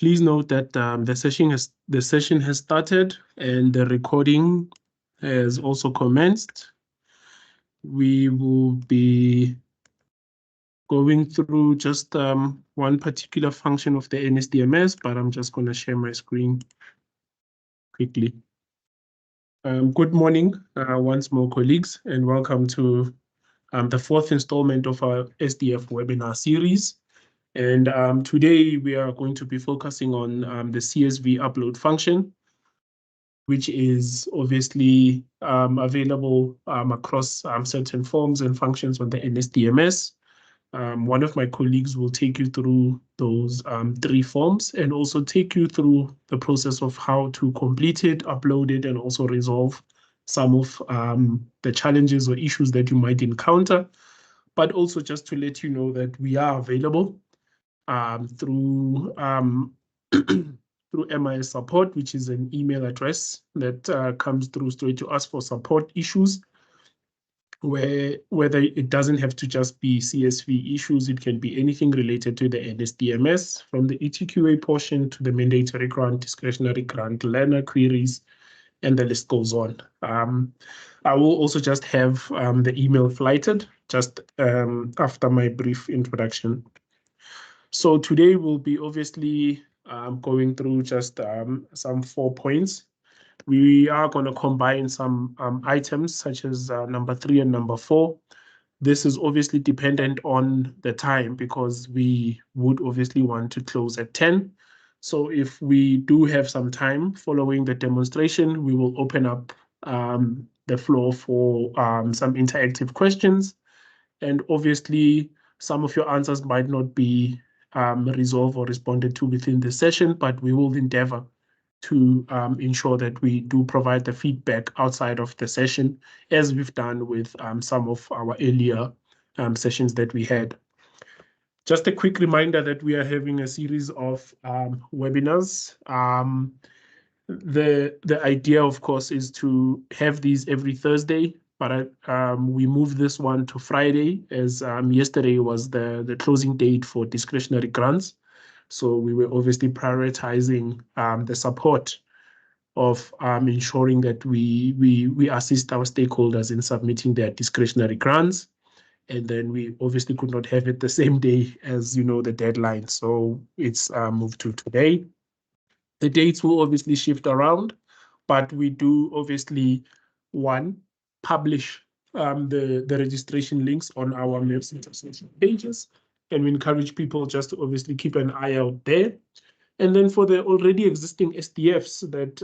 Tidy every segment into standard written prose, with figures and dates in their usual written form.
Please note that the session has started and the recording has also commenced. We will be going through just one particular function of the Nsdms, but I'm just going to share my screen quickly. Good morning once more, colleagues, and welcome to the fourth installment of our SDF webinar series. And today we are going to be focusing on the CSV upload function, which is obviously available across certain forms and functions on the Nsdms. One of my colleagues will take you through those three forms and also take you through the process of how to complete it, upload it, and also resolve some of the challenges or issues that you might encounter. But also just to let you know that we are available through through MIS support, which is an email address that comes through straight to us for support issues, whether it doesn't have to just be CSV issues, it can be anything related to the Nsdms, from the ETQA portion to the mandatory grant, discretionary grant, learner queries, and the list goes on. I will also just have the email flighted just after my brief introduction. So today we'll be obviously going through just some 4 points. We are going to combine some items such as number 3 and number 4. This is obviously dependent on the time because we would obviously want to close at 10. So if we do have some time following the demonstration, we will open up the floor for some interactive questions. And obviously, some of your answers might not be resolved or responded to within the session, but we will endeavor to ensure that we do provide the feedback outside of the session, as we've done with some of our earlier sessions that we had. Just a quick reminder that we are having a series of webinars. The idea, of course, is to have these every Thursday, but we moved this one to Friday, as yesterday was the closing date for discretionary grants. So we were obviously prioritizing the support of ensuring that we assist our stakeholders in submitting their discretionary grants. And then we obviously could not have it the same day as, the deadline. So it's moved to today. The dates will obviously shift around, but we do obviously, one, publish the registration links on our MEPS Intersection pages. And we encourage people just to obviously keep an eye out there. And then for the already existing SDFs that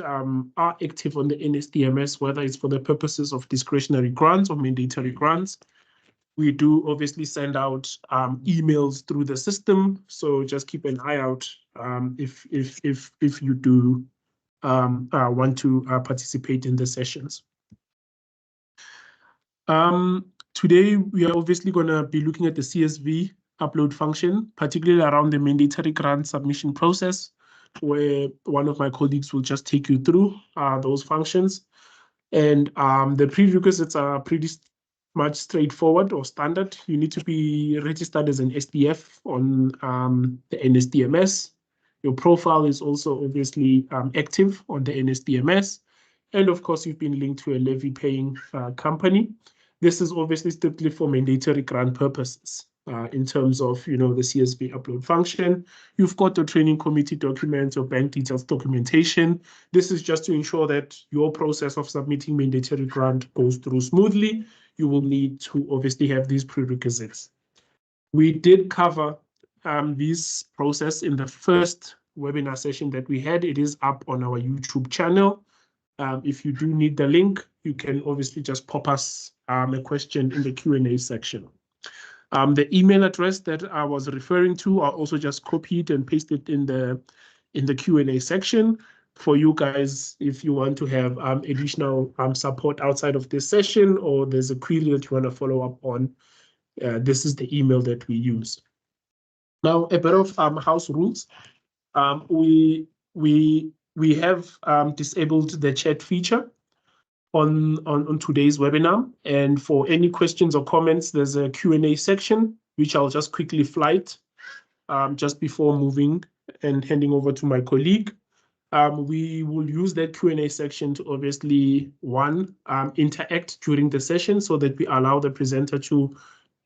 are active on the Nsdms, whether it's for the purposes of discretionary grants or mandatory grants, we do obviously send out emails through the system. So just keep an eye out if you do want to participate in the sessions. Today, we are obviously going to be looking at the CSV upload function, particularly around the mandatory grant submission process, where one of my colleagues will just take you through those functions. And the prerequisites are pretty much straightforward or standard. You need to be registered as an SDF on the Nsdms. Your profile is also obviously active on the Nsdms. And of course, you've been linked to a levy-paying company. This is obviously strictly for mandatory grant purposes. In terms of, the CSV upload function. You've got the training committee documents, your bank details documentation. This is just to ensure that your process of submitting mandatory grant goes through smoothly. You will need to obviously have these prerequisites. We did cover this process in the first webinar session that we had. It is up on our YouTube channel. If you do need the link, you can obviously just pop us a question in the Q&A section. The email address that I was referring to, I also just copied and pasted in the Q&A section for you guys if you want to have additional support outside of this session, or there's a query that you want to follow up on. This is the email that we use. Now, a bit of house rules. We have disabled the chat feature on today's webinar, and for any questions or comments, there's a Q&A section which I'll just quickly flight just before moving and handing over to my colleague. We will use that Q&A section to obviously, interact during the session so that we allow the presenter to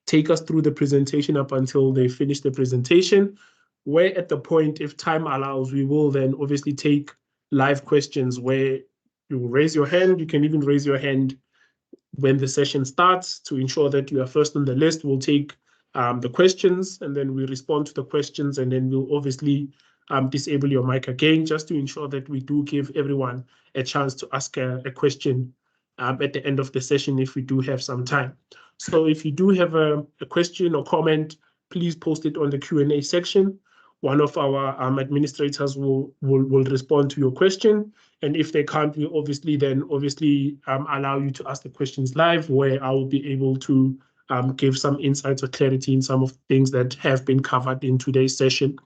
take us through the presentation up until they finish the presentation, where at the point, if time allows, we will then obviously take live questions where you raise your hand. You can even raise your hand when the session starts to ensure that you are first on the list. We'll take the questions and then we respond to the questions, and then we'll obviously disable your mic again just to ensure that we do give everyone a chance to ask a question at the end of the session if we do have some time. So if you do have a question or comment, please post it on the Q&A section. One of our administrators will respond to your question. And if they can't, we obviously allow you to ask the questions live, where I will be able to give some insights or clarity in some of the things that have been covered in today's session.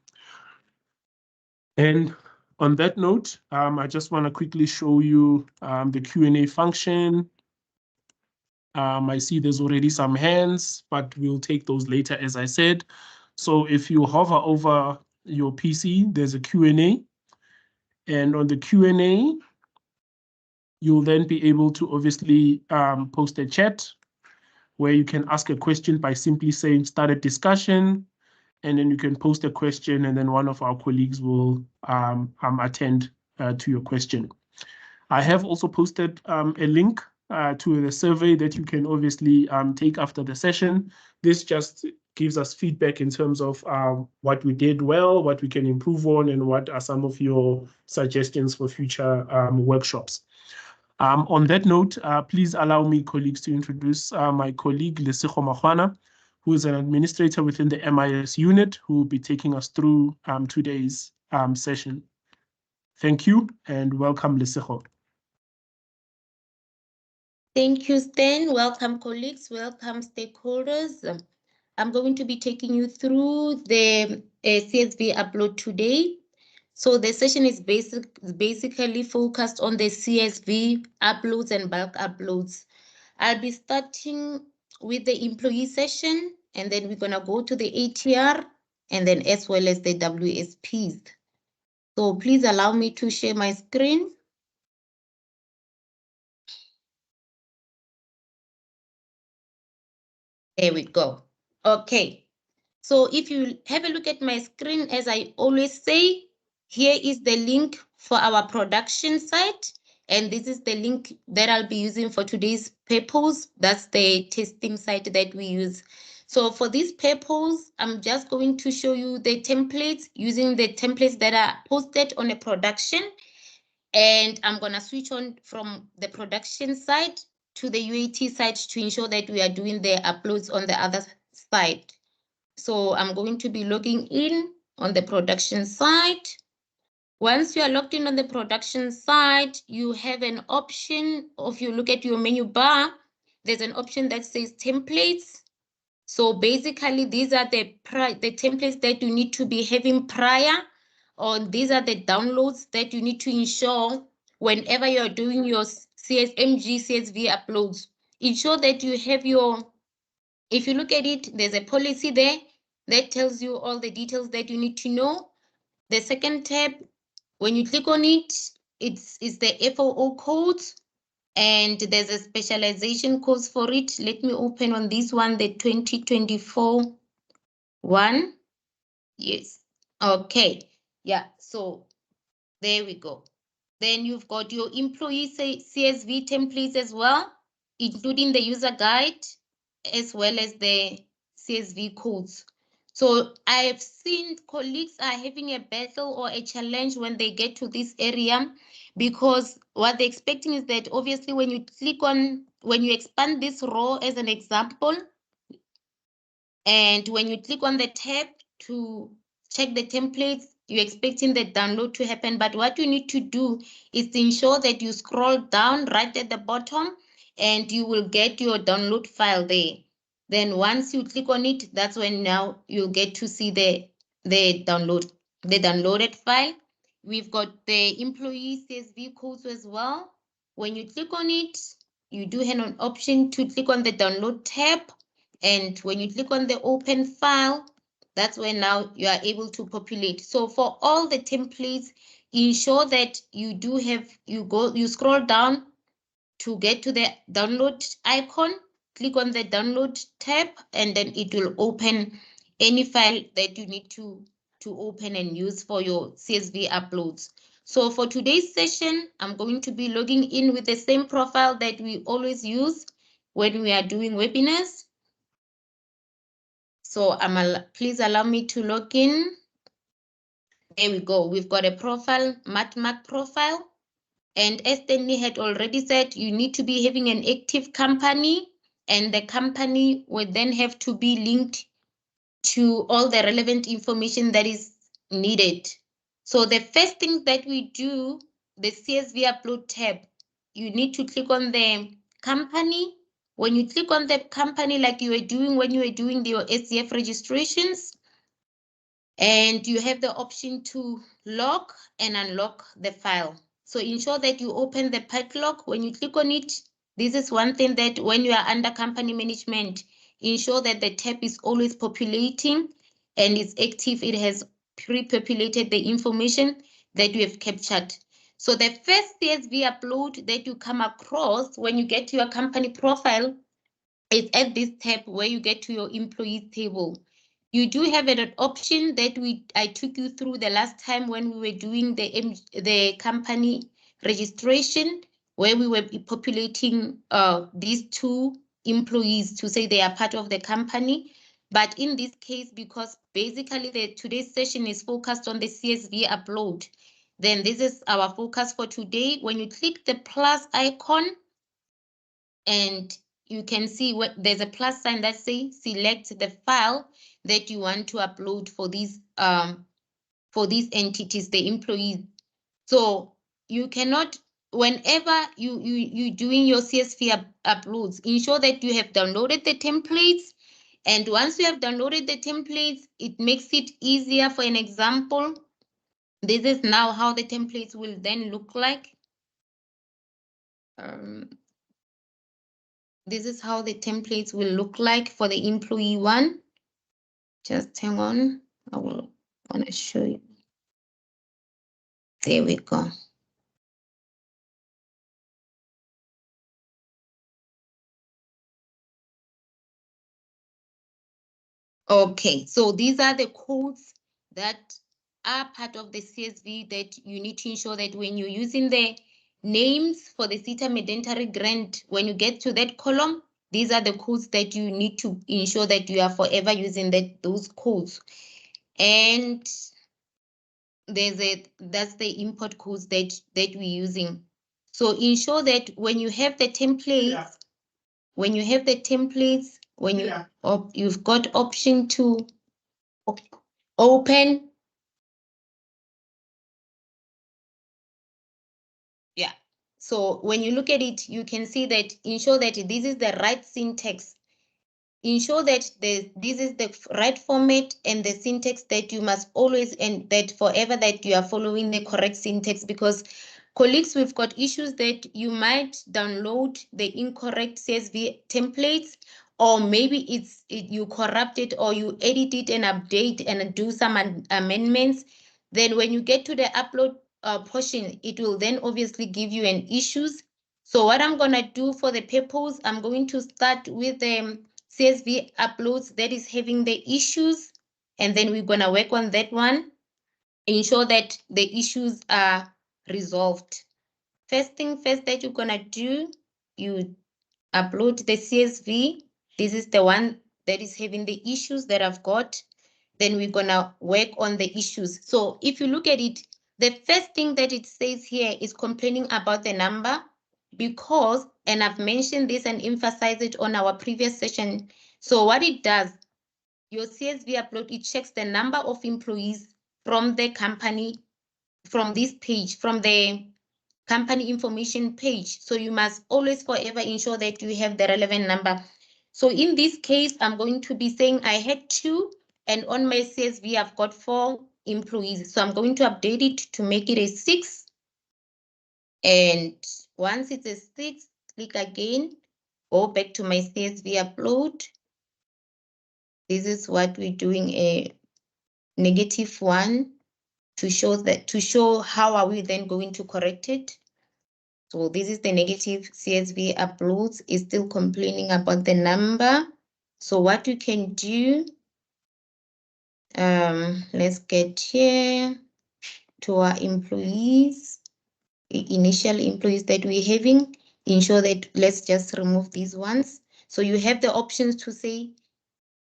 And on that note, I just want to quickly show you the Q&A function. I see there's already some hands, but we'll take those later, as I said. So if you hover over your PC, there's a Q&A. And on the Q&A, you'll then be able to obviously post a chat where you can ask a question by simply saying start a discussion, and then you can post a question, and then one of our colleagues will attend to your question. I have also posted a link to the survey that you can obviously take after the session. This just gives us feedback in terms of what we did well, what we can improve on, and what are some of your suggestions for future workshops. On that note, please allow me, colleagues, to introduce my colleague, Lesego Magwana, who is an administrator within the MIS unit, who will be taking us through today's session. Thank you, and welcome, Lesego. Thank you, Stan. Welcome, colleagues. Welcome, stakeholders. I'm going to be taking you through the CSV upload today. So the session is basically focused on the CSV uploads and bulk uploads. I'll be starting with the employee session, and then we're going to go to the ATR, and then as well as the WSPs. So please allow me to share my screen. There we go. Okay. So if you have a look at my screen, as I always say, here is the link for our production site. And this is the link that I'll be using for today's purpose. That's the testing site that we use. So for this purpose, I'm just going to show you the templates using the templates that are posted on a production. And I'm going to switch on from the production side to the UAT side to ensure that we are doing the uploads on the other side. So I'm going to be logging in on the production side. Once you are logged in on the production side, you have an option. If you look at your menu bar, there's an option that says templates. So basically, these are the templates that you need to be having prior, or these are the downloads that you need to ensure whenever you're doing your CSV uploads. Ensure that you have your, if you look at it, there's a policy there that tells you all the details that you need to know. The second tab, when you click on it, it's the FOO code, and there's a specialization codes for it. Let me open on this one, the 2024 one. Yes. Okay. Yeah. So there we go. Then you've got your employee CSV templates as well, including the user guide, as well as the CSV codes. So I've seen colleagues are having a battle or a challenge when they get to this area, because what they're expecting is that obviously when you click on, when you expand this row as an example, and when you click on the tab to check the templates, you're expecting the download to happen. But what you need to do is to ensure that you scroll down right at the bottom, and you will get your download file there. Then once you click on it, that's when now you'll get to see the downloaded file. We've got the employee CSV codes as well. When you click on it, you do have an option to click on the download tab. And when you click on the open file, That's when now you are able to populate. So for all the templates, ensure that you do have, you scroll down to get to the download icon, click on the download tab, and then it will open any file that you need to open and use for your CSV uploads. So for today's session, I'm going to be logging in with the same profile that we always use when we are doing webinars. So please allow me to log in. There we go. We've got a profile, MatMac profile. And as Stanley had already said, you need to be having an active company, and the company will then have to be linked to all the relevant information that is needed. So the first thing that we do, the CSV upload tab, you need to click on the company. When you click on the company, like you were doing when you were doing your SCF registrations, and you have the option to lock and unlock the file. So ensure that you open the padlock. When you click on it, this is one thing that when you are under company management, ensure that the tab is always populating and it's active. It has pre-populated the information that you have captured. So the first CSV upload that you come across when you get to your company profile is at this tab where you get to your employees table. You do have an option that I took you through the last time when we were doing the company registration, where we were populating these two employees to say they are part of the company. But in this case, because basically today's session is focused on the CSV upload, then this is our focus for today. When you click the plus icon, and you can see what there's a plus sign that says select the file that you want to upload for these entities, the employees. So you cannot, whenever you doing your CSV uploads, ensure that you have downloaded the templates. And once you have downloaded the templates, it makes it easier. For an example, this is now how the templates will then look like. This is how the templates will look like for the employee one. Just hang on. I will want to show you. There we go. Okay, so these are the codes that are part of the CSV that you need to ensure that when you're using the names for the SETA Medentary grant, when you get to that column, these are the codes that you need to ensure that you are forever using those codes. And that's the import codes that we're using. So ensure that when you have the templates, when you've got option to open. Yeah. So when you look at it, you can see that ensure that this is the right syntax. Ensure that this is the right format and the syntax that you must always, and that forever that you are following the correct syntax, because colleagues, we've got issues that you might download the incorrect CSV templates, or maybe you corrupt it or you edit it and update and do some amendments. Then when you get to the upload portion, it will then obviously give you an issues. So what I'm going to do for the purpose, I'm going to start with the CSV uploads that is having the issues, and then we're going to work on that one, ensure that the issues are resolved. First thing first that you're going to do, you upload the CSV. This is the one that is having the issues that I've got. Then we're going to work on the issues. So if you look at it, the first thing that it says here is complaining about the number, because, and I've mentioned this and emphasized it on our previous session. So what it does, your CSV upload, it checks the number of employees from the company, from this page, from the company information page. So you must always forever ensure that you have the relevant number. So in this case, I'm going to be saying I had 2, and on my CSV, I've got 4 employees. So I'm going to update it to make it a 6. And once it's a 6, click again, go back to my CSV upload. This is what we're doing, -1 to show how are we then going to correct it. So this is the negative CSV uploads. Is still complaining about the number. So what you can do, let's get here to our employees, initial employees that we're having. Ensure that let's just remove these ones. So you have the options to say,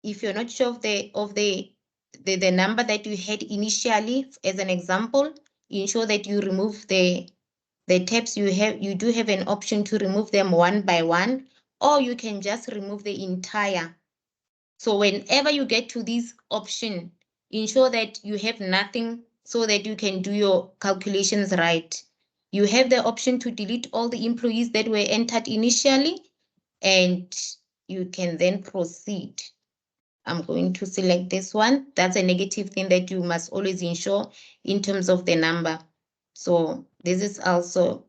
if you're not sure of the number that you had initially, as an example, ensure that you remove the tabs you have. You do have an option to remove them one by one, or you can just remove the entire. So whenever you get to this option, ensure that you have nothing so that you can do your calculations right. You have the option to delete all the employees that were entered initially, and you can then proceed. I'm going to select this one. That's a negative thing that you must always ensure in terms of the number. So this is also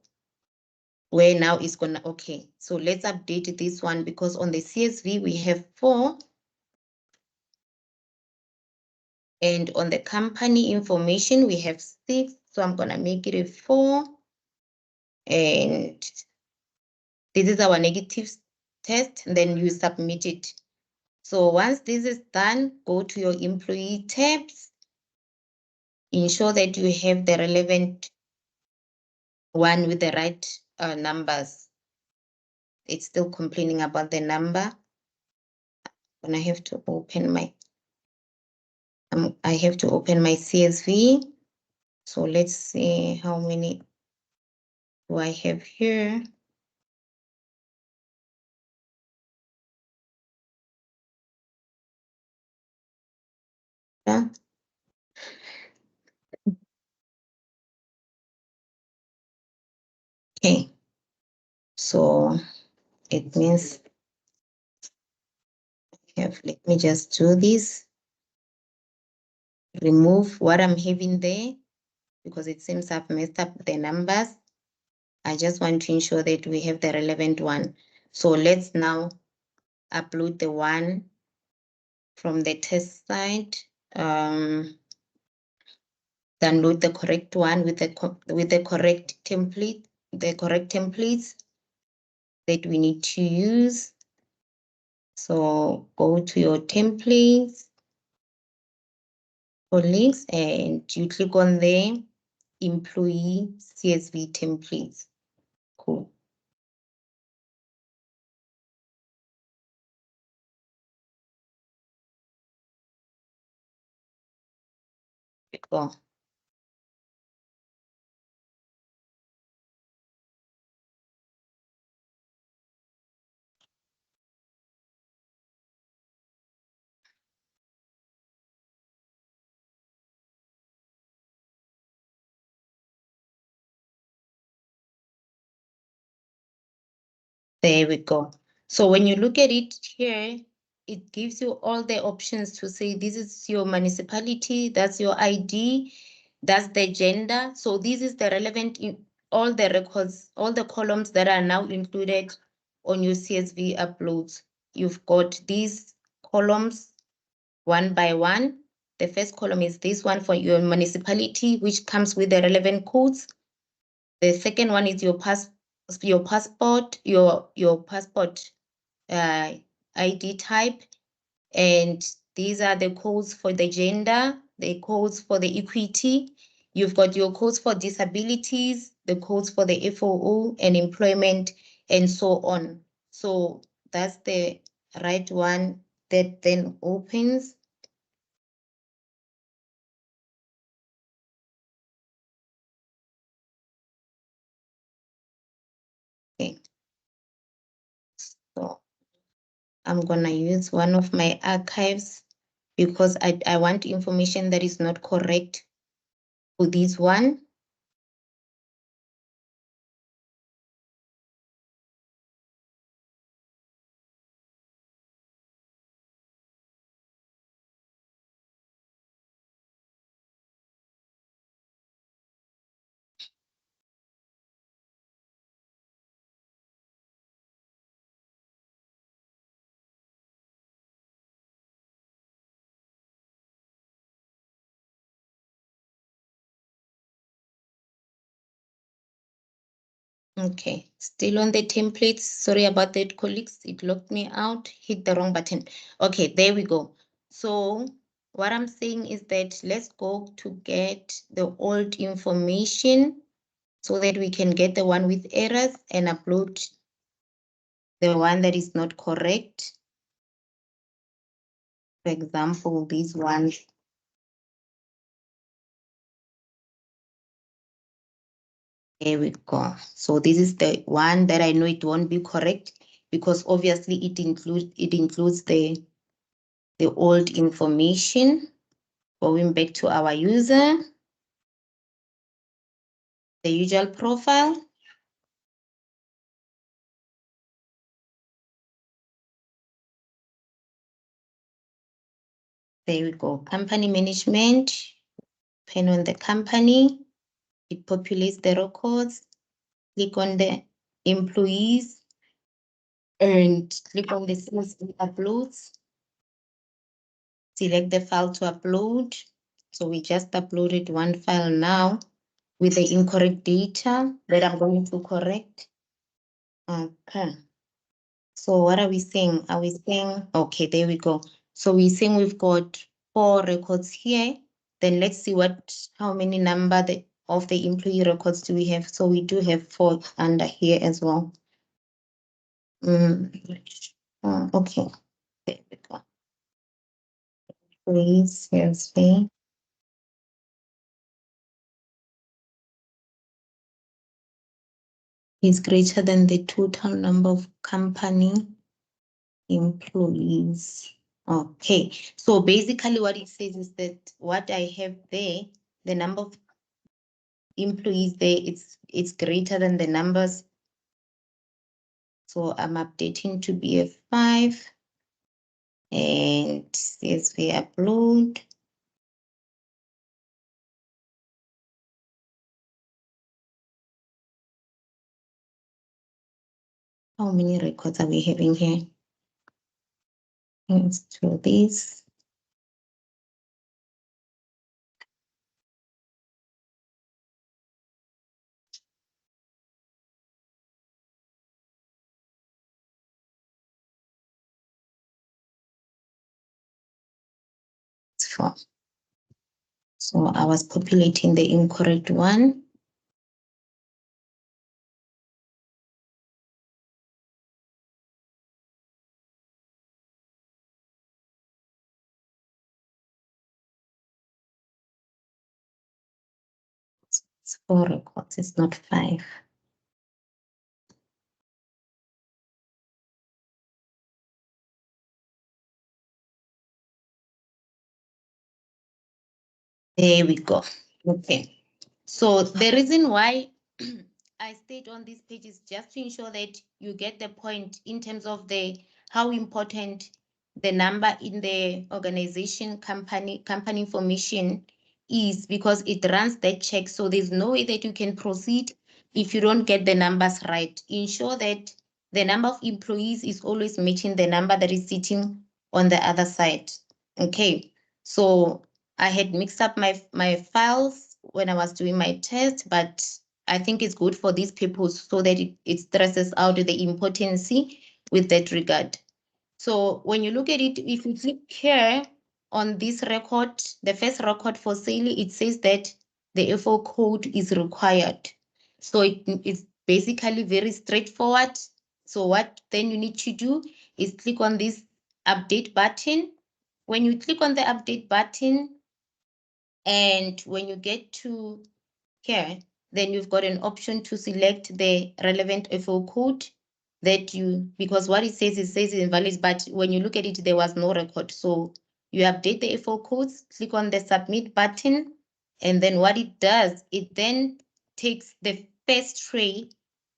where now it's gonna, okay. So let's update this one, because on the CSV we have 4. And on the company information, we have 6. So I'm gonna make it a 4. And this is our negative test, and then you submit it. So once this is done, go to your employee tabs. Ensure that you have the relevant one with the right numbers. It's still complaining about the number. And I have to open my CSV. So let's see how many do I have here. Yeah. Okay. So it means let me just do this. Remove what I'm having there, because it seems I've messed up the numbers. I just want to ensure that we have the relevant one. So let's now upload the one from the test side. Download the correct one with the correct template, the correct templates that we need to use. So go to your templates, links, and you click on the employee CSV templates. Cool. Go. There we go. So when you look at it here, it gives you all the options to say this is your municipality, that's your ID, that's the gender. So this is the relevant in all the records, all the columns that are now included on your CSV uploads. You've got these columns one by one. The first column is this one for your municipality, which comes with the relevant codes. The second one is your passport, your passport ID type, and these are the codes for the gender, the codes for the equity. You've got your codes for disabilities, the codes for the FOO and employment, and so on. So that's the right one that then opens. Okay. So I'm gonna use one of my archives, because I want information that is not correct for this one. Okay, still on the templates. Sorry about that, colleagues. It locked me out, hit the wrong button. Okay, there we go. So what I'm saying is that let's go to get the old information so that we can get the one with errors and upload the one that is not correct. For example, these ones. There we go. So this is the one that I know it won't be correct because obviously it includes the old information. Going back to our user, the usual profile. There we go. Company management. Depend on the company. It populates the records. Click on the employees and click on the CSV uploads. Select the file to upload. So we just uploaded one file now with the incorrect data that I'm going to correct. Okay. So what are we saying? Are we saying, okay, there we go. So we're saying we've got 4 records here. Then let's see how many number of the employee records do we have? So we do have 4 under here as well. Okay, there we go. Please, yes, me. Is greater than the total number of company employees. Okay, so basically what it says is that what I have there, the number of employees there, it's greater than the numbers. So I'm updating to be a 5 and CSV upload. How many records are we having here? Let's do this. It's 4. So I was populating the incorrect one. It's 4 records, it's not 5. There we go. Okay. So the reason why I stayed on this page is just to ensure that you get the point in terms of how important the number in the organization company information is, because it runs that check. So there's no way that you can proceed if you don't get the numbers right. Ensure that the number of employees is always matching the number that is sitting on the other side. Okay. So I had mixed up my files when I was doing my test, but I think it's good for these people so that it stresses out the importance with that regard. So when you look at it, if you click here on this record, the first record for sale, it says that the FO code is required. So it's basically very straightforward. So what then you need to do is click on this update button. When you click on the update button, and when you get to here, then you've got an option to select the relevant FO code because what it says invalid, but when you look at it, there was no record. So you update the FO codes, click on the submit button, and then what it does, it then takes the first tray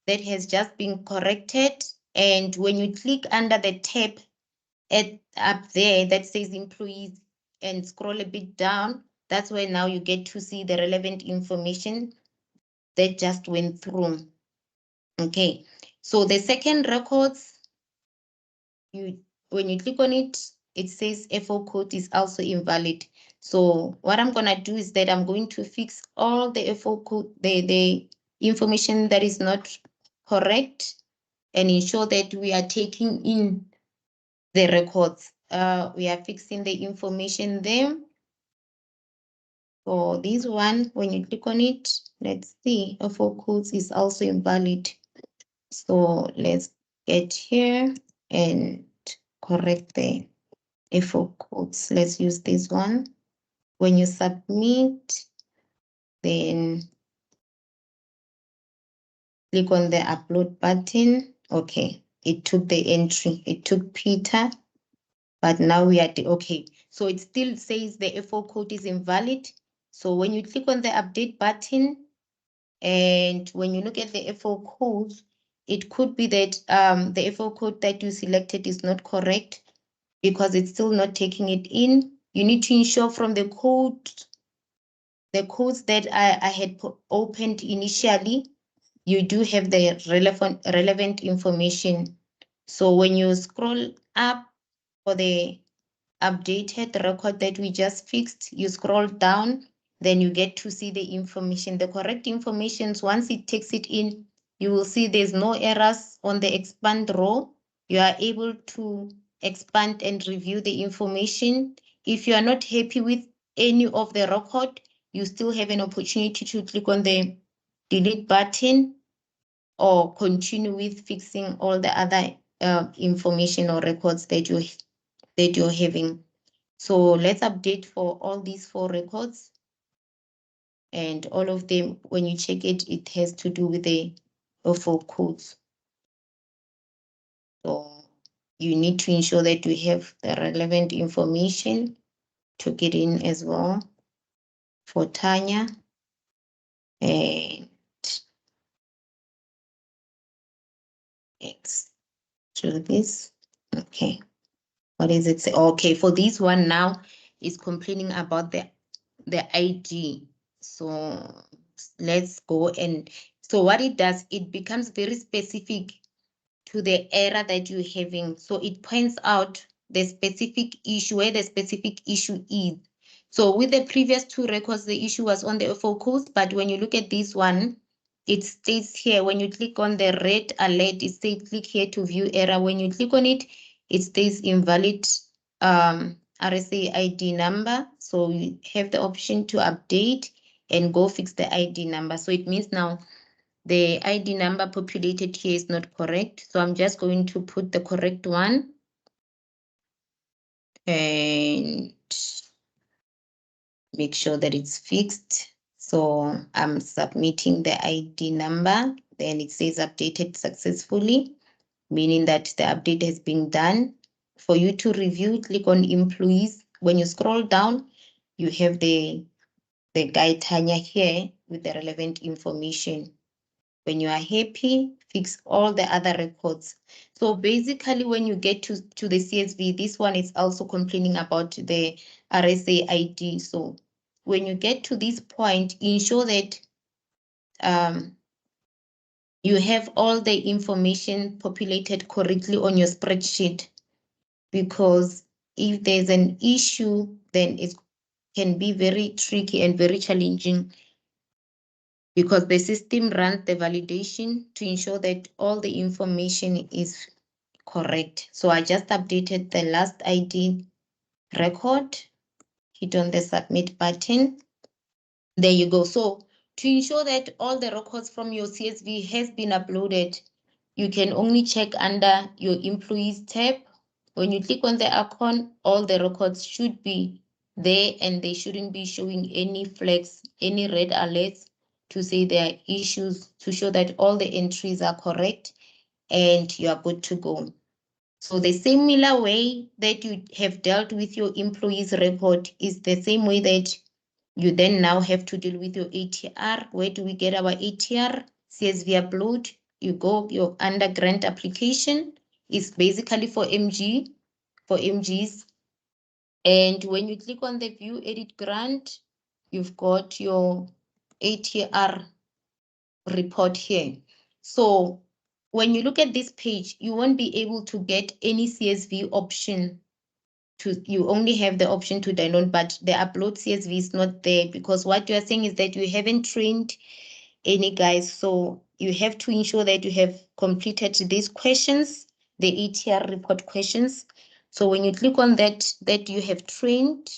that has just been corrected. And when you click under the tab up there that says employees and scroll a bit down, that's where now you get to see the relevant information that just went through. Okay, so the second records, when you click on it, it says FO code is also invalid. So what I'm gonna do is that I'm going to fix all the FO code, the information that is not correct and ensure that we are taking in the records. We are fixing the information there. For this one, when you click on it, let's see, FO codes is also invalid. So let's get here and correct the FO codes. Let's use this one. When you submit, then click on the upload button. Okay, it took the entry. It took Peter, but now we are okay. So it still says the FO code is invalid. So when you click on the update button, and when you look at the FO code, it could be that the FO code that you selected is not correct because it's still not taking it in. You need to ensure from the codes that I had opened initially, you do have the relevant information. So when you scroll up for the updated record that we just fixed, you scroll down, then you get to see the information, the correct information. Once it takes it in, you will see there's no errors on the expand row. You are able to expand and review the information. If you are not happy with any of the record, you still have an opportunity to click on the delete button or continue with fixing all the other information or records that you're having. So let's update for all these 4 records. And all of them, when you check it, it has to do with the FO codes. So you need to ensure that you have the relevant information to get in as well for Tanya. And X to this. Okay. What is it say? Okay, for this one now is complaining about the ID. So let's go and so what it does, it becomes very specific to the error that you're having. So it points out the specific issue, where the specific issue is. So with the previous 2 records, the issue was on the FO codes, but when you look at this one, it states here, when you click on the red alert, it says click here to view error. When you click on it, it stays invalid RSA ID number. So you have the option to update and go fix the ID number. So it means now the ID number populated here is not correct. So I'm just going to put the correct one. And make sure that it's fixed. So I'm submitting the ID number. Then it says updated successfully, meaning that the update has been done. For you to review, click on employees. When you scroll down, you have the guy Tanya here with the relevant information. When you are happy, fix all the other records. So basically, when you get to the CSV, this one is also complaining about the RSA ID. So when you get to this point, ensure that you have all the information populated correctly on your spreadsheet, because if there's an issue, then it can be very tricky and very challenging, because the system runs the validation to ensure that all the information is correct. So I just updated the last ID record, hit on the submit button. There you go. So to ensure that all the records from your CSV has been uploaded, you can only check under your employees tab. When you click on the icon, all the records should be there and they shouldn't be showing any flags, any red alerts to say there are issues, to show that all the entries are correct and you are good to go. So the similar way that you have dealt with your employees report is the same way that you then now have to deal with your ATR. Where do we get our ATR? CSV upload. You go your under grant application. It's basically for MGs. And when you click on the view edit grant, you've got your ATR report here. So when you look at this page, you won't be able to get any CSV option. You only have the option to download, but the upload CSV is not there, because what you are saying is that you haven't trained any guys. So you have to ensure that you have completed these questions, the ATR report questions. So when you click on that you have trained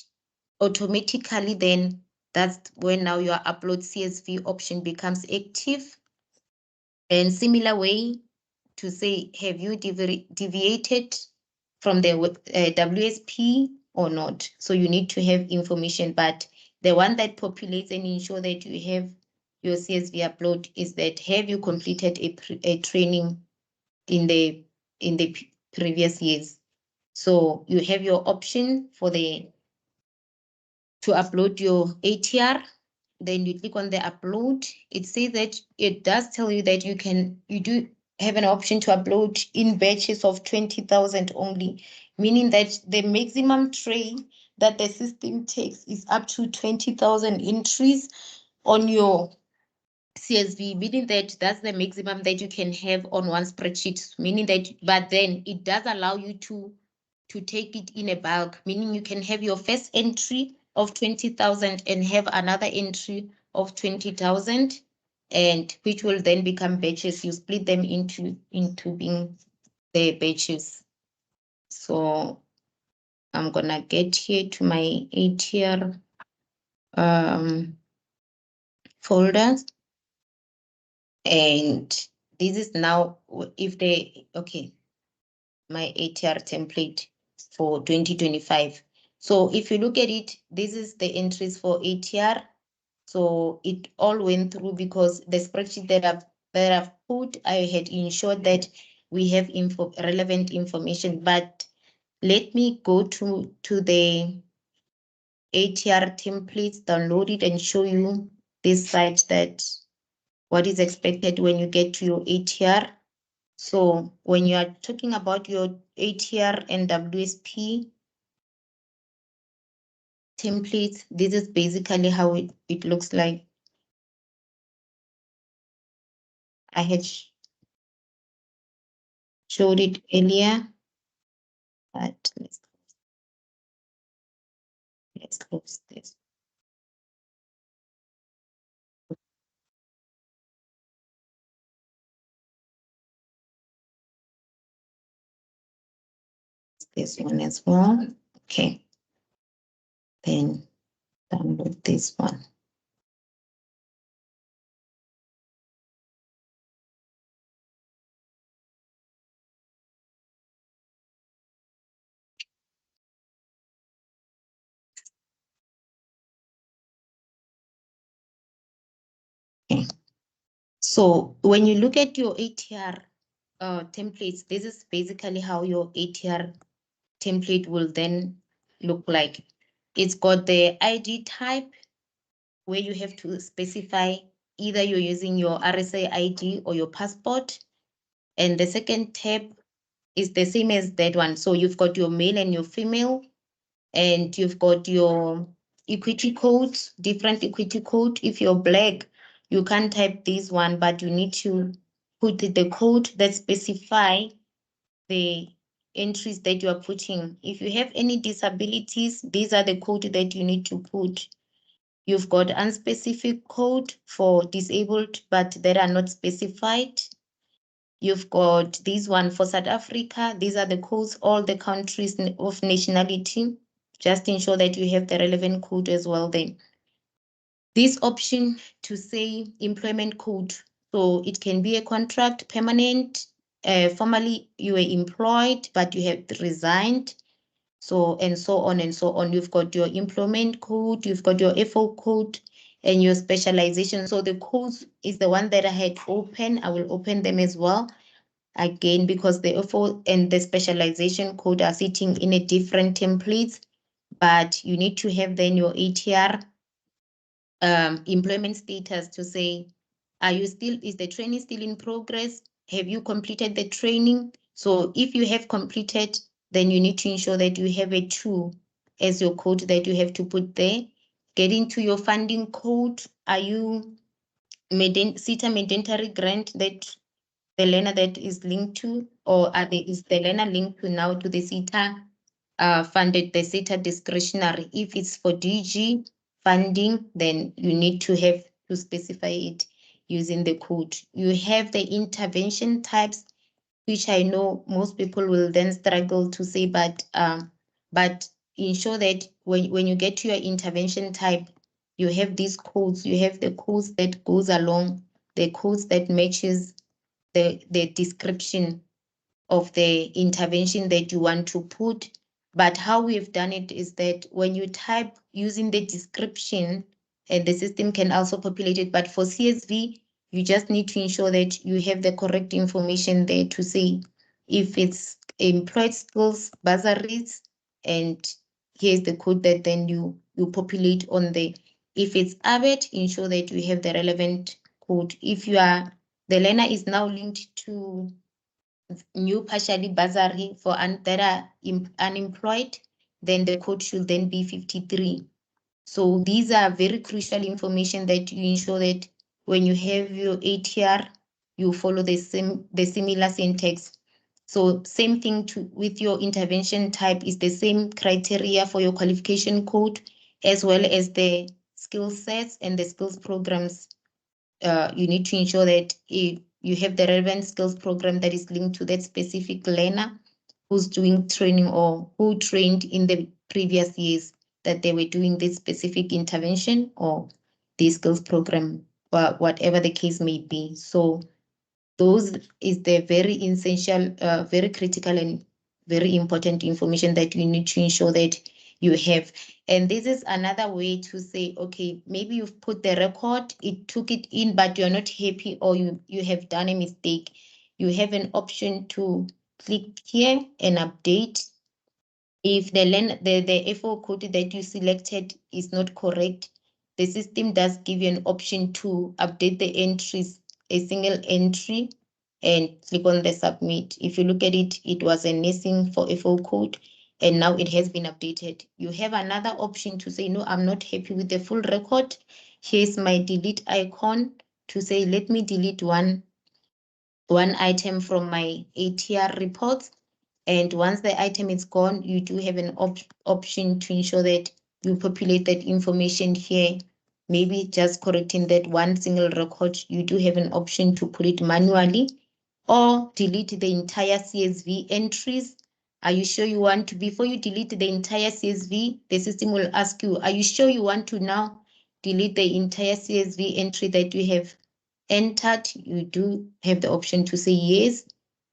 automatically, then that's when now your upload CSV option becomes active. And similar way to say, have you deviated from the WSP or not? So you need to have information, but the one that populates and ensure that you have your CSV upload is that have you completed a training in the previous years. So you have your option for to upload your ATR. Then you click on the upload. It says that it does tell you that you do have an option to upload in batches of 20,000 only, meaning that the maximum tray that the system takes is up to 20,000 entries on your CSV, meaning that that's the maximum that you can have on one spreadsheet, meaning that, but then it does allow you to take it in a bulk, meaning you can have your first entry of 20,000 and have another entry of 20,000, and which will then become batches. You split them into being the batches. So I'm gonna get here to my ATR folders, and this is now if they my ATR template for 2025. So if you look at it, this is the entries for ATR. So it all went through because the spreadsheet that I've put, I had ensured that we have relevant information. But let me go to the ATR templates, download it, and show you this site that what is expected when you get to your ATR. So when you are talking about your ATR and WSP templates, this is basically how it looks like. I had showed it earlier, but let's close this. This one as well. Okay. Then download this one. Okay. So when you look at your ATR templates, this is basically how your ATR template will then look like. It's got the ID type where you have to specify either you're using your RSA ID or your passport. And the second tab is the same as that one. So you've got your male and your female, and you've got your equity codes, different equity code. If you're black, you can't type this one, but you need to put the code that specify the entries that you are putting. If you have any disabilities, these are the code that you need to put. You've got unspecific code for disabled, but that are not specified. You've got this one for South Africa. These are the codes, all the countries of nationality. Just ensure that you have the relevant code as well then. This option to say employment code. So it can be a contract, permanent, formerly you were employed, but you have resigned. So, and so on and so on. You've got your employment code, you've got your FO code, and your specialization. So the codes is the one that I had open. I will open them as well. Again, because the FO and the specialization code are sitting in a different templates, but you need to have then your ATR employment status to say, is the training still in progress? Have you completed the training? So if you have completed, then you need to ensure that you have a 2 as your code that you have to put there. Get into your funding code. Are you SETA mandatory grant that the learner that is linked to, or is the learner linked to now to the SETA funded, the SETA discretionary? If it's for DG funding, then you need to have to specify it. using the code. You have the intervention types, which I know most people will then struggle to say, but ensure that when you get to your intervention type, you have these codes. You have the codes that goes along, the codes that matches the description of the intervention that you want to put. But how we've done it is that when you type using the description, and the system can also populate it, but for CSV, you just need to ensure that you have the correct information there to say if it's employed skills, bursaries, and here's the code that then you populate on the. If it's ABET, ensure that you have the relevant code. If the learner is now linked to new partially bursary for that are unemployed, then the code should then be 53. So these are very crucial information that you ensure that when you have your ATR, you follow the similar syntax. So same thing with your intervention type is the same criteria for your qualification code, as well as the skill sets and the skills programs. You need to ensure that if you have the relevant skills program that is linked to that specific learner who's doing training or who trained in the previous years that they were doing this specific intervention or the skills program, or whatever the case may be. So those is the very essential, very critical and very important information that you need to ensure that you have. And this is another way to say, okay, maybe you've put the record, it took it in, but you're not happy or you have done a mistake. You have an option to click here and update. If the FO code that you selected is not correct, the system does give you an option to update the entries, a single entry, and click on the submit. If you look at it, it was a missing for FO code, and now it has been updated. You have another option to say, no, I'm not happy with the full record. Here's my delete icon to say, let me delete one item from my ATR reports. And once the item is gone, you do have an option to ensure that you populate that information here. Maybe just correcting that one single record, you do have an option to put it manually or delete the entire CSV entries. Are you sure you want to, before you delete the entire CSV, the system will ask you, are you sure you want to now delete the entire CSV entry that you have entered? You do have the option to say yes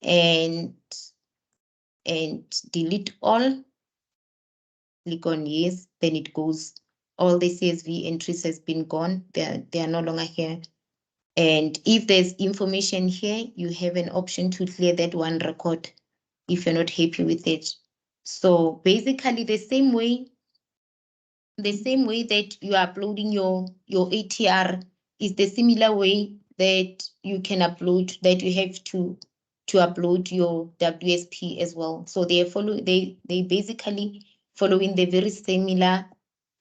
and delete all. Click on yes, then it goes. All the CSV entries has been gone. They are no longer here. And if there's information here, you have an option to clear that one record if you're not happy with it. So basically the same way that you are uploading your ATR is the similar way that you can upload, that you have to upload your WSP as well. So they basically following the very similar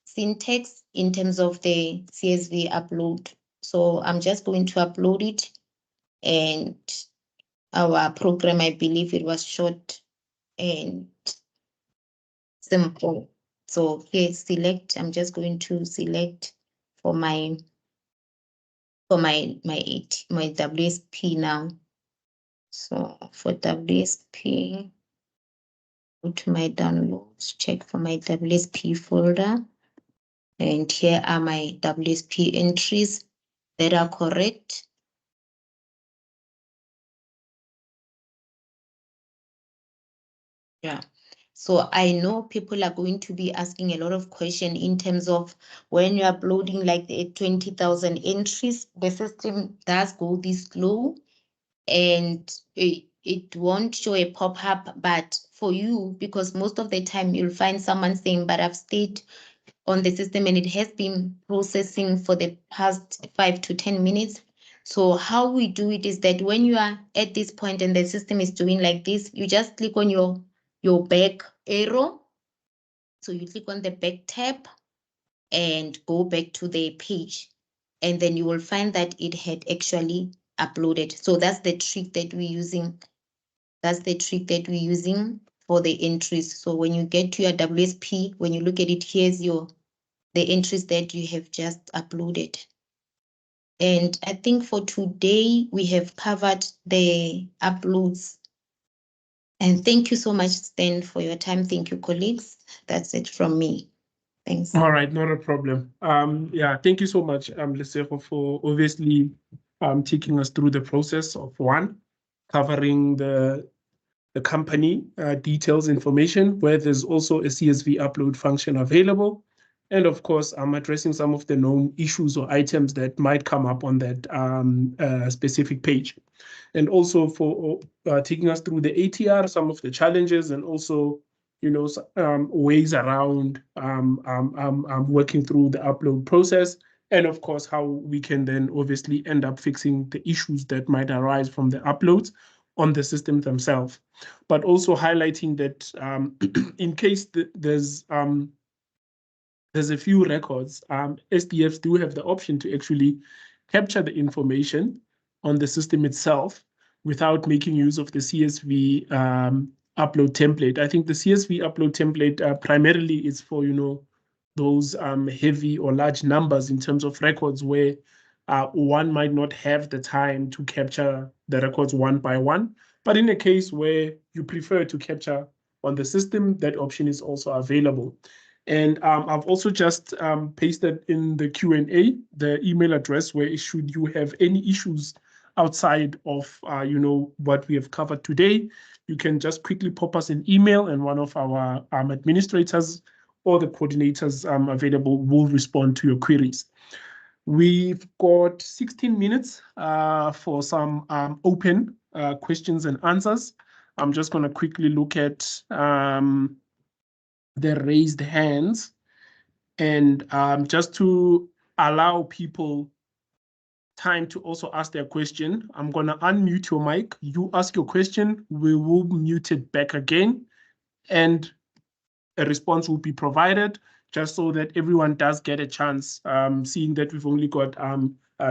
syntax in terms of the CSV upload. So I'm just going to upload it, and our program, I believe it was short and simple. So here select, I'm just going to select for my WSP now. So for WSP, go to my downloads, check for my WSP folder. And here are my WSP entries that are correct. Yeah. So I know people are going to be asking a lot of questions in terms of when you're uploading like the 20,000 entries, the system does go this slow and it won't show a pop-up, but for you, because most of the time you'll find someone saying, but I've stayed on the system and it has been processing for the past 5 to 10 minutes. So how we do it is that when you are at this point and the system is doing like this, you just click on your back arrow. So you click on the back tab and go back to the page, and then you will find that it had actually uploaded. So that's the trick that we're using. That's the trick that we're using for the entries. So when you get to your WSP, when you look at it, here's the entries that you have just uploaded. And I think for today, we have covered the uploads. And thank you so much, Stan, for your time. Thank you, colleagues. That's it from me. Thanks. All right, not a problem. Yeah, thank you so much, Lesego, for obviously taking us through the process of covering the company details information, where there's also a CSV upload function available. And of course, I'm addressing some of the known issues or items that might come up on that specific page. And also for taking us through the ATR, some of the challenges, and also ways around working through the upload process, and of course how we can then obviously end up fixing the issues that might arise from the uploads on the system themselves, but also highlighting that in case there's a few records, SDFs do have the option to actually capture the information on the system itself without making use of the CSV upload template. I think the CSV upload template primarily is for, those heavy or large numbers in terms of records where one might not have the time to capture the records one by one. But in a case where you prefer to capture on the system, that option is also available. And I've also just pasted in the Q&A the email address where should you have any issues outside of what we have covered today, you can just quickly pop us an email, and one of our administrators or the coordinators available will respond to your queries. We've got 16 minutes for some open questions and answers. I'm just going to quickly look at the raised hands, and just to allow people time to also ask their question, I'm going to unmute your mic. You ask your question, we will mute it back again, and a response will be provided, just so that everyone does get a chance, seeing that we've only got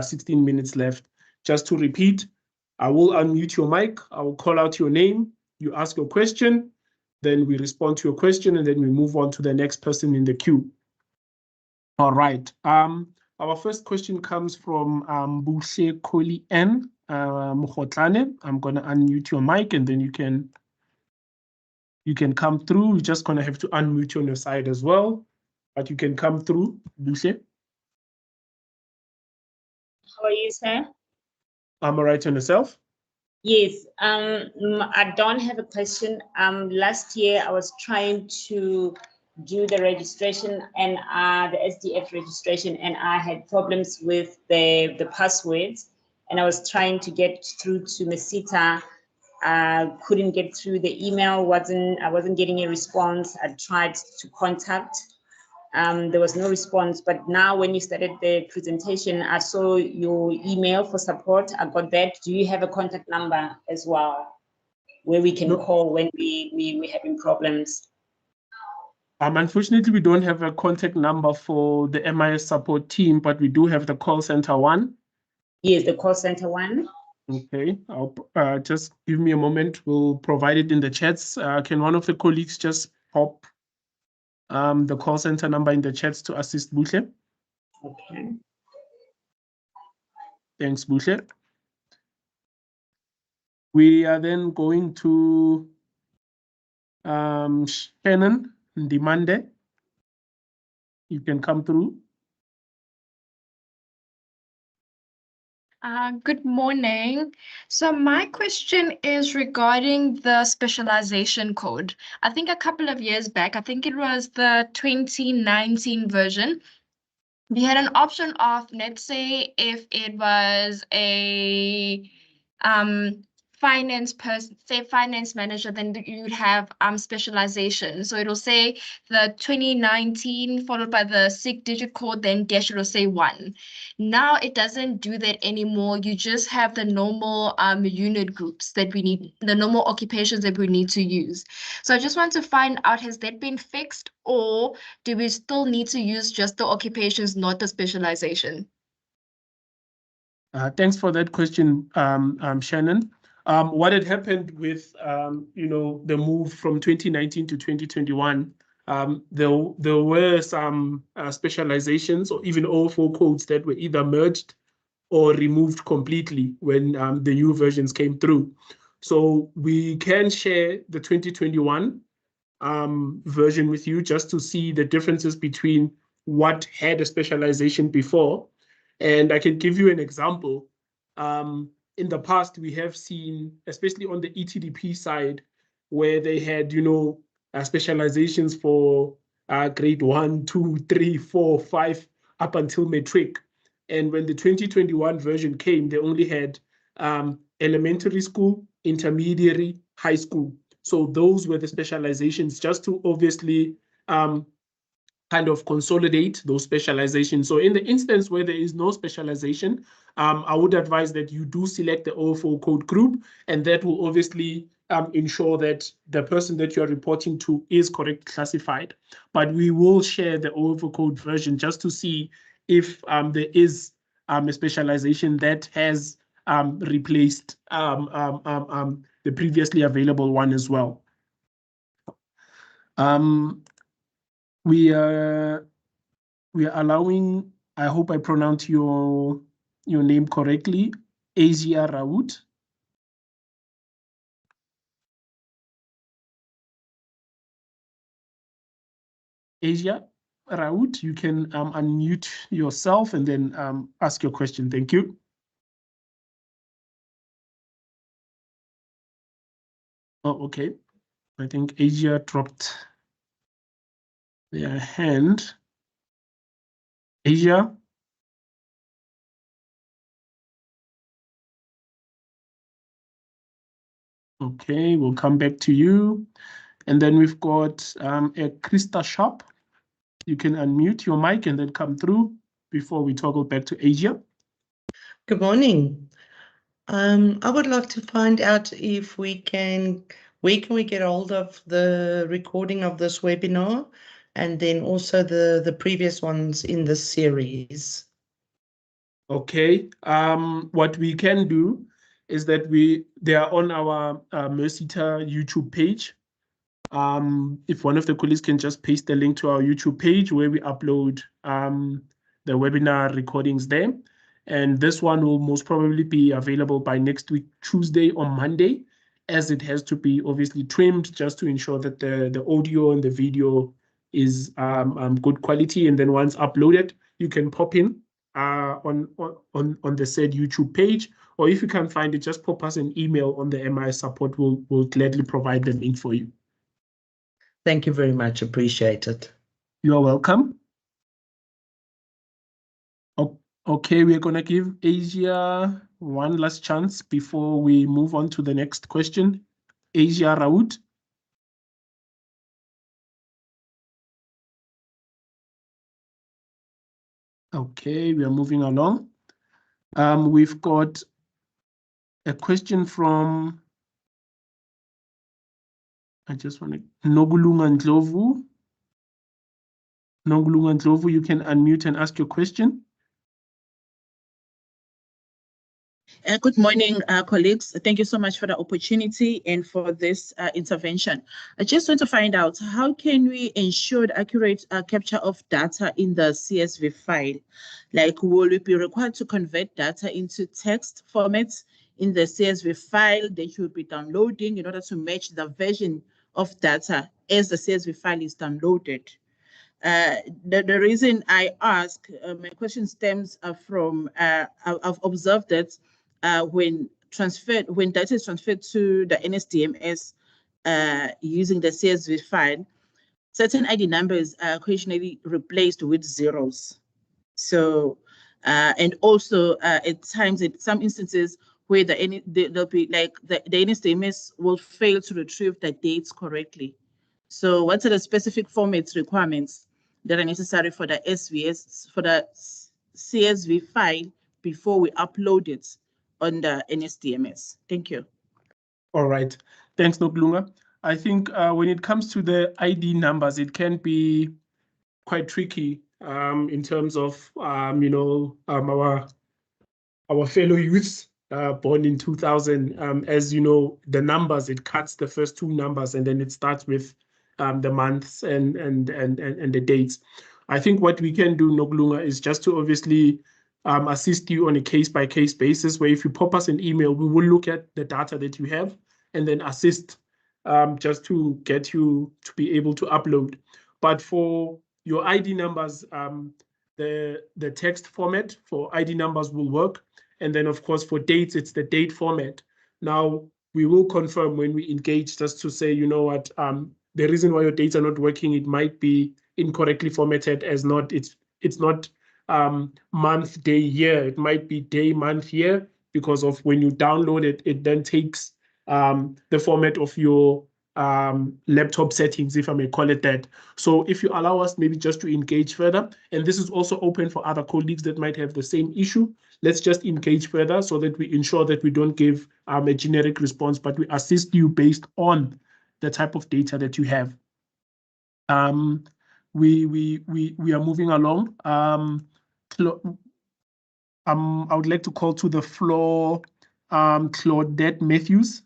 16 minutes left. Just to repeat, I will unmute your mic, I will call out your name, you ask your question, then we respond to your question, and then we move on to the next person in the queue. All right. Our first question comes from Buhle Koli N. Mukhotlane. I'm going to unmute your mic, and then you can come through. You're just going to have to unmute on your side as well, but you can come through, Buhle. How are you, sir? I'm all right. On yourself? Yes. I don't have a question. Last year I was trying to do the registration and the SDF registration, and I had problems with the passwords, and I was trying to get through to Mesita. I couldn't get through. The email I wasn't getting a response. I tried to contact. There was no response, but now when you started the presentation, I saw your email for support. I got that. Do you have a contact number as well where we can call when we're having problems? Unfortunately, we don't have a contact number for the MIS support team, but we do have the call center one. Yes, the call center one. Okay, I'll just give me a moment. We'll provide it in the chats. Can one of the colleagues just pop the call center number in the chats to assist Buhle? Okay. Thanks, Buhle. We are then going to Shannon Ndimande. You can come through. Good morning. So my question is regarding the specialization code. I think a couple of years back, I think it was the 2019 version, we had an option of, let's say, if it was a finance person, say finance manager, then you'd have specialization. So it'll say the 2019 followed by the 6-digit code, then dash, it'll say 1. Now it doesn't do that anymore. You just have the normal unit groups that we need, the normal occupations that we need to use. So I just want to find out, has that been fixed, or do we still need to use just the occupations, not the specialization? Thanks for that question, Shannon. What had happened with the move from 2019 to 2021, there were some specializations or even all 4 codes that were either merged or removed completely when the new versions came through. So we can share the 2021 version with you just to see the differences between what had a specialization before. And I can give you an example. In the past, we have seen, especially on the ETDP side, where they had, specializations for grade 1, 2, 3, 4, 5, up until matric. And when the 2021 version came, they only had elementary school, intermediary, high school. So those were the specializations, just to obviously kind of consolidate those specializations. So in the instance where there is no specialization, I would advise that you do select the OFO code group, and that will obviously ensure that the person that you're reporting to is correctly classified. But we will share the OFO code version just to see if there is a specialization that has replaced the previously available one as well. We are allowing, I hope I pronounced your name correctly, Asia Raoult. Asia Raoult, you can unmute yourself and then ask your question. Thank you. Oh, okay. I think Asia dropped their hand. Asia? Okay, we'll come back to you. And then we've got a Krista Sharp. You can unmute your mic and then come through before we toggle back to Asia. Good morning. I would like to find out if where can we get hold of the recording of this webinar, and then also the previous ones in this series. Okay. What we can do is that they are on our Mercita YouTube page. If one of the colleagues can just paste the link to our YouTube page where we upload the webinar recordings there. And this one will most probably be available by next week, Tuesday or Monday, as it has to be obviously trimmed just to ensure that the audio and the video is good quality. And then once uploaded, you can pop in on the said YouTube page, or if you can't find it, just pop us an email on the MI support. We'll gladly provide the link for you. Thank you very much. Appreciate it. You're welcome. Okay, we're going to give Asia one last chance before we move on to the next question. Asia Raoult. Okay, we are moving along. We've got a question from, Nogulunga Ndlovu. Nogulunga Ndlovu, you can unmute and ask your question. Good morning, colleagues. Thank you so much for the opportunity and for this intervention. I just want to find out, how can we ensure the accurate capture of data in the CSV file? Like, will we be required to convert data into text formats in the CSV file that you'll be downloading in order to match the version of data as the CSV file is downloaded? The reason I ask, my question stems from, I've observed that when data is transferred to the Nsdms using the CSV file, certain ID numbers are occasionally replaced with zeros. So, and also at times, in some instances, where there'll be like the Nsdms will fail to retrieve the dates correctly. So, what are the specific formats requirements that are necessary for the CSV file before we upload it on the Nsdms? Thank you. All right. Thanks, Noglunga. I think when it comes to the ID numbers, it can be quite tricky in terms of, our fellow youths born in 2000. As you know, the numbers, it cuts the first two numbers and then it starts with the months and the dates. I think what we can do, Noglunga, is just to obviously assist you on a case-by-case basis, where if you pop us an email, we will look at the data that you have and then assist just to get you to be able to upload. But for your ID numbers, the text format for ID numbers will work. And then, of course, for dates, it's the date format. Now, we will confirm when we engage just to say, you know what, the reason why your dates are not working, it might be incorrectly formatted as not, it's not month, day, year. It might be day, month, year, because of when you download it, it then takes the format of your laptop settings, if I may call it that. So if you allow us maybe just to engage further, and this is also open for other colleagues that might have the same issue, let's just engage further so that we ensure that we don't give a generic response, but we assist you based on the type of data that you have. We are moving along. I would like to call to the floor Claudette Matthews.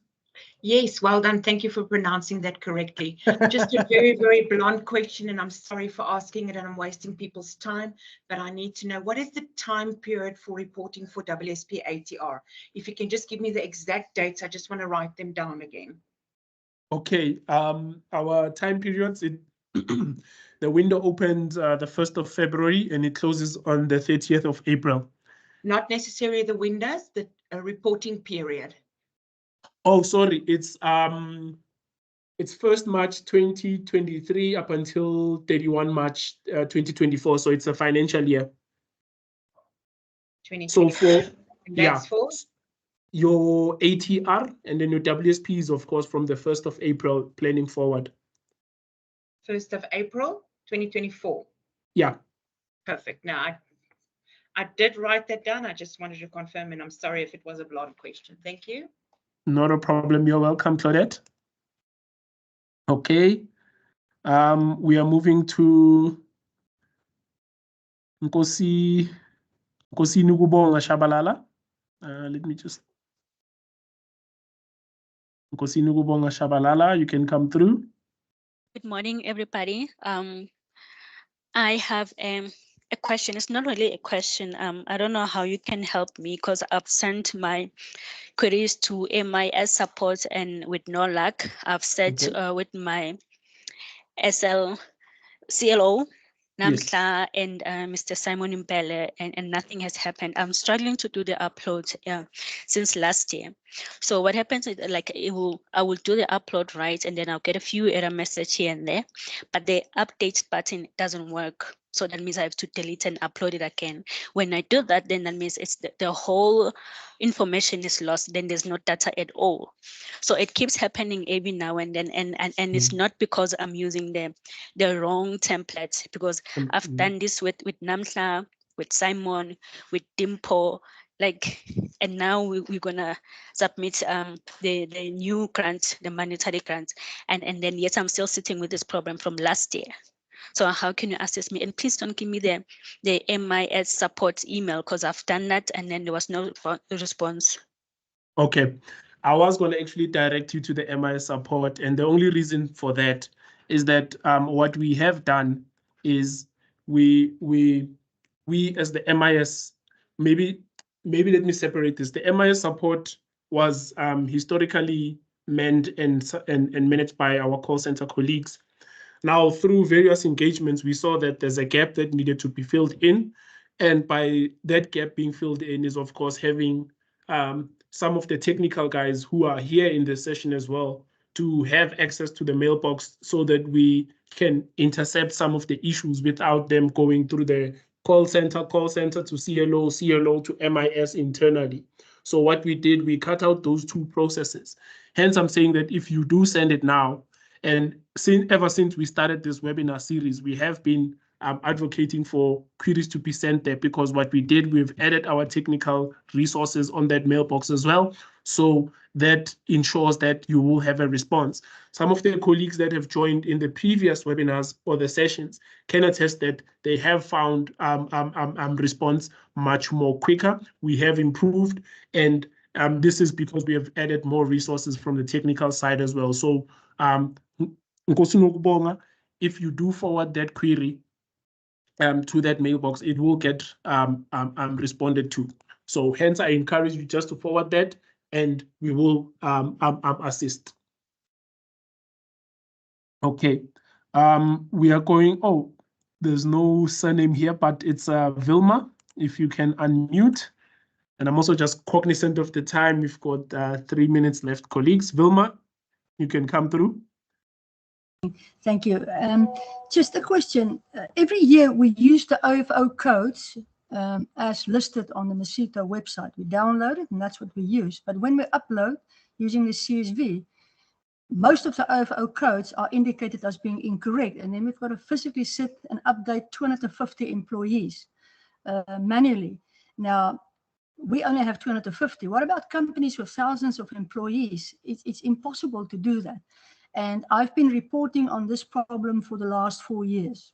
Yes, well done. Thank you for pronouncing that correctly. Just a very, very blunt question, and I'm sorry for asking it and I'm wasting people's time, but I need to know, what is the time period for reporting for WSP ATR? If you can just give me the exact dates, I just want to write them down again. Okay, our time periods, the window opens the 1st of February and it closes on the 30th of April. Not necessarily the windows, the reporting period. Oh, sorry, it's 1st March 2023 up until 31 March 2024. So it's a financial year. 2024. So for, that's for your ATR and then your WSP is, of course, from the 1st of April planning forward. 1st of April 2024. Yeah. Perfect. Now, I did write that down. I just wanted to confirm, and I'm sorry if it was a blunt question. Thank you. Not a problem. You're welcome, Claudette. Okay. We are moving to Nkosi Nukubonga Shabalala. Let me just. Nkosi Nukubonga Shabalala, you can come through. Good morning, everybody. I have a question. It's not really a question. I don't know how you can help me because I've sent my queries to MIS support and with no luck. I've said with my CLO, Namhla, and Mr. Simon Mbele, and nothing has happened. I'm struggling to do the upload since last year. So what happens is, like, I will do the upload, right, and then I'll get a few error messages here and there, but the update button doesn't work. So that means I have to delete and upload it again. When I do that, then that means it's the whole information is lost. Then there's no data at all. So it keeps happening every now and then, and it's not because I'm using the wrong template, because I've done this with Namhla, with Simon, with Dimpo, like, and now we're gonna submit the new grant, the monetary grant, and then yet I'm still sitting with this problem from last year. So how can you assist me? And please don't give me the MIS support email, because I've done that and then there was no response. Okay, I was going to actually direct you to the MIS support, and the only reason for that is that what we have done is we as the MIS, maybe let me separate this. The MIS support was historically manned and managed by our call center colleagues. Now, through various engagements, we saw that there's a gap that needed to be filled in. And by that gap being filled in is, of course, having some of the technical guys who are here in this session as well to have access to the mailbox so that we can intercept some of the issues without them going through the call center to CLO to MIS internally. So what we did, we cut out those two processes. Hence, I'm saying that if you do send it now, and ever since we started this webinar series, we have been advocating for queries to be sent there, because what we did, we've added our technical resources on that mailbox as well. So that ensures that you will have a response. Some of the colleagues that have joined in the previous webinars or the sessions can attest that they have found response much more quicker. We have improved, and this is because we have added more resources from the technical side as well. So if you do forward that query, to that mailbox, it will get responded to. So hence, I encourage you just to forward that, and we will assist. Okay, we are going. Oh, there's no surname here, but it's Vilma. If you can unmute, and I'm also just cognizant of the time. We've got 3 minutes left, colleagues. Vilma, you can come through. Thank you. Just a question. Every year we use the OFO codes as listed on the Masito website. We download it and that's what we use. But when we upload using the CSV, most of the OFO codes are indicated as being incorrect. And then we've got to physically sit and update 250 employees manually. Now, we only have 250. What about companies with thousands of employees? It's impossible to do that. And I've been reporting on this problem for the last 4 years.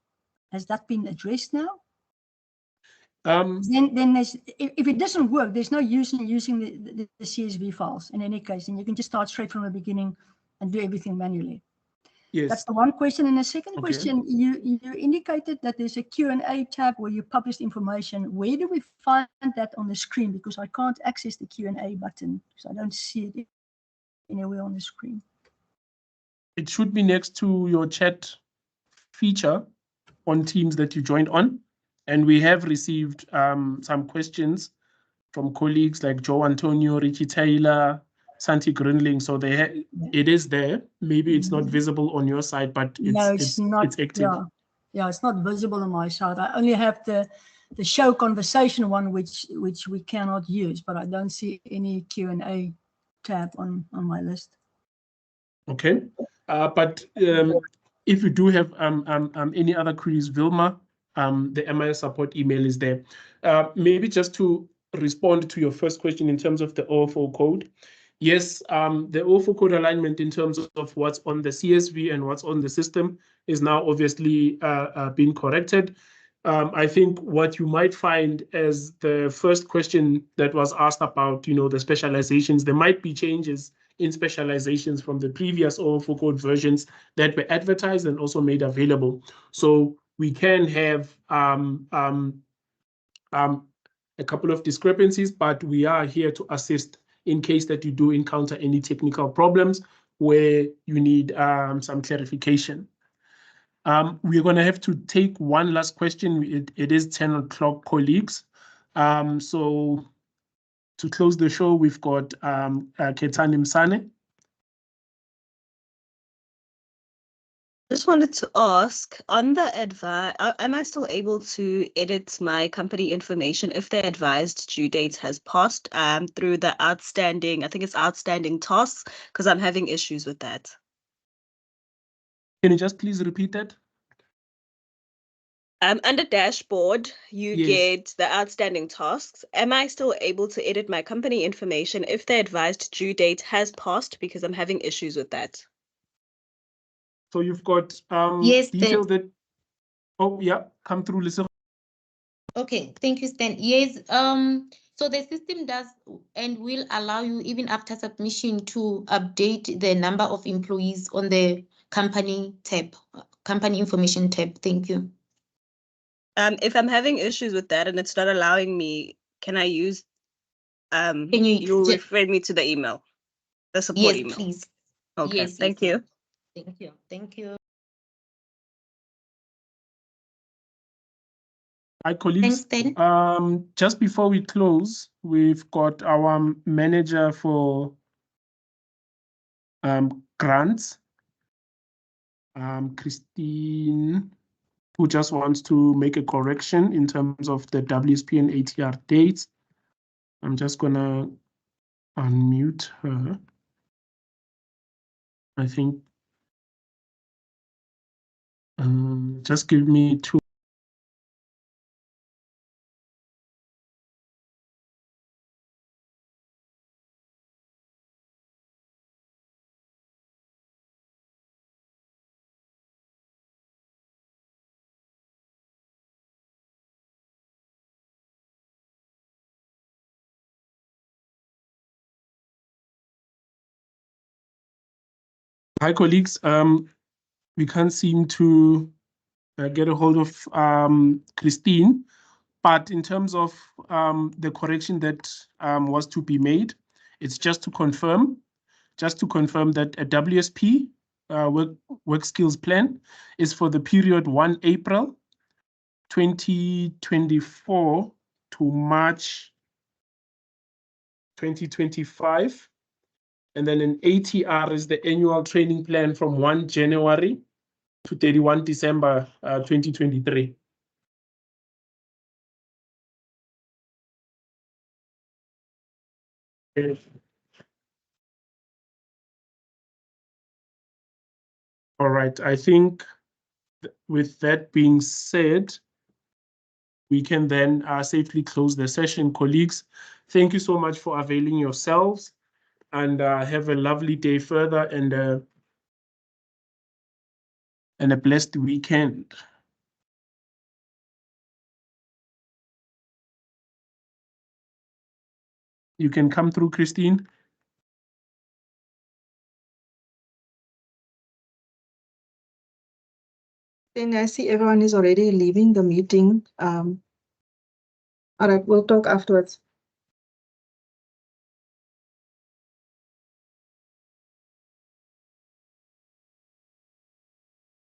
Has that been addressed now? Then there's, if it doesn't work, there's no use in using the CSV files in any case, and you can just start straight from the beginning and do everything manually. Yes. That's the one question. And the second question, you indicated that there's a Q&A tab where you published information. Where do we find that on the screen? Because I can't access the Q&A button, so I don't see it anywhere on the screen. It should be next to your chat feature on Teams that you joined on. And we have received some questions from colleagues like Joe Antonio, Richie Taylor, Santi Grunling. So it is there. Maybe it's not visible on your side, but it's active. Yeah, it's not visible on my side. I only have the show conversation one, which we cannot use, but I don't see any Q&A tab on my list. Okay. But if you do have any other queries, Vilma, the MIS support email is there. Maybe just to respond to your first question in terms of the OFO code. Yes, the OFO code alignment in terms of what's on the CSV and what's on the system is now obviously being corrected. I think what you might find as the first question that was asked about, the specializations, there might be changes in specializations from the previous OFO code versions that were advertised and also made available. So we can have a couple of discrepancies, but we are here to assist in case that you do encounter any technical problems where you need some clarification. We're going to have to take one last question. It is 10 o'clock, colleagues. So to close the show, we've got Ketani Msane. Just wanted to ask, on the advice, am I still able to edit my company information if the advised due date has passed through the outstanding, I think it's outstanding tasks, because I'm having issues with that. Can you just please repeat that? Under dashboard, you Yes. get the outstanding tasks. Am I still able to edit my company information if the advised due date has passed, because I'm having issues with that? So you've got Yes, details that, oh yeah, come through, Lisa. Okay, thank you, Stan. Yes, so the system does and will allow you, even after submission, to update the number of employees on the company tab, company information tab. Thank you. If I'm having issues with that and it's not allowing me, can I use, you'll refer me to the email, the support yes, email? Please. Okay, Yes, thank you. Thank you. Thank you. Hi, colleagues. Thanks, Stan. Just before we close, we've got our manager for grants, Christine, who just wants to make a correction in terms of the WSP and ATR dates. I'm just gonna unmute her. I think, just give me 2. Hi, colleagues. We can't seem to get a hold of Christine. But in terms of the correction that was to be made, it's just to confirm that a WSP work skills plan is for the period 1 April 2024 to March 2025. And then an ATR is the annual training plan from 1 January to 31 December 2023. Okay. All right, I think with that being said, we can then safely close the session, colleagues. Thank you so much for availing yourselves, and have a lovely day further and a blessed weekend. You can come through, Christine. Then I see everyone is already leaving the meeting. All right, we'll talk afterwards.